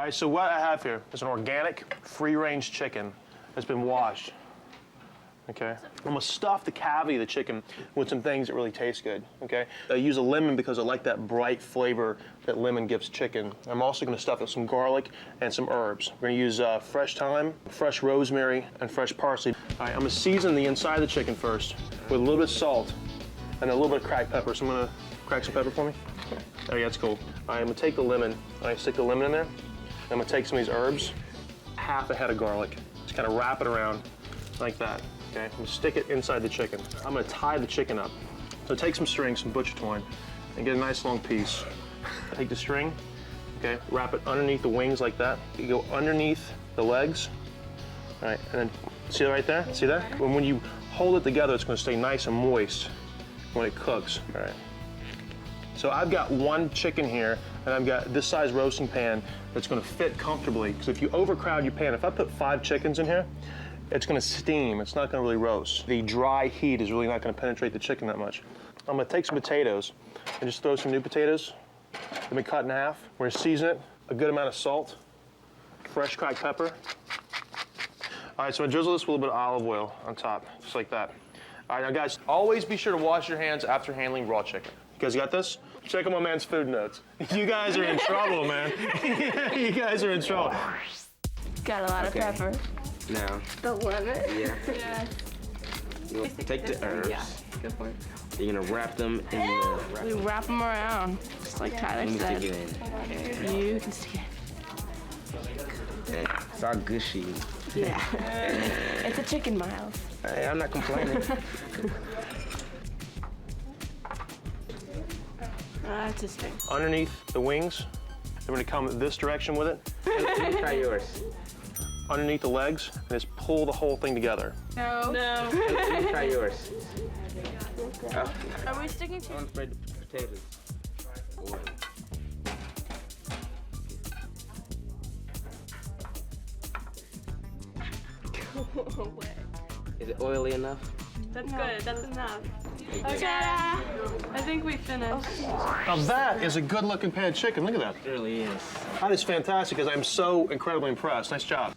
right, so what I have here is an organic, free-range chicken that's been washed. Okay, I'm gonna stuff the cavity of the chicken with some things that really taste good, okay? I use a lemon because I like that bright flavor that lemon gives chicken. I'm also gonna stuff it with some garlic and some herbs. We're gonna use fresh thyme, fresh rosemary, and fresh parsley. All right, I'm gonna season the inside of the chicken first with a little bit of salt and a little bit of cracked pepper. So I'm gonna crack some pepper for me. Oh yeah, that's cool. All right, I'm gonna take the lemon, stick the lemon in there. I'm gonna take some of these herbs, half a head of garlic, just kind of wrap it around like that. Okay, I'm gonna stick it inside the chicken. I'm gonna tie the chicken up. So take some string, some butcher twine, and get a nice long piece. Take the string, okay, wrap it underneath the wings like that. You go underneath the legs, all right, and then see that right there? See that? When you hold it together, it's gonna stay nice and moist when it cooks, all right. So I've got one chicken here, and I've got this size roasting pan that's gonna fit comfortably, because if you overcrowd your pan, if I put 5 chickens in here, it's gonna steam, it's not gonna really roast. The dry heat is really not gonna penetrate the chicken that much. I'm gonna take some potatoes and just throw some new potatoes. They've been cut in half. We're gonna season it, a good amount of salt, fresh cracked pepper. All right, so I'm gonna drizzle this with a little bit of olive oil on top, just like that. All right, now guys, always be sure to wash your hands after handling raw chicken. You guys got this? Check out my man's food notes. You guys are in trouble, man. You guys are in trouble. Got a lot of pepper. Now, The lemon? yeah, Yeah. you'll take the herbs. Yeah, go for it. You're gonna wrap them in the. We wrap them around, just like Tyler Let me said. stick it in. You can stick Yeah, it's all gushy. it. Yeah. It's a chicken, Miles. Hey, I'm not complaining. That's his thing. Underneath the wings, they're gonna come this direction with it. Let me try yours. Underneath the legs, and just pull the whole thing together. No. No. Let me try yours. Are we sticking to? I want to spread the potatoes. Is it oily enough? That's good. That's enough. Okay. I think we finished. Now that is a good looking pan of chicken, look at that. It really is. That is fantastic, because I'm so incredibly impressed. Nice job.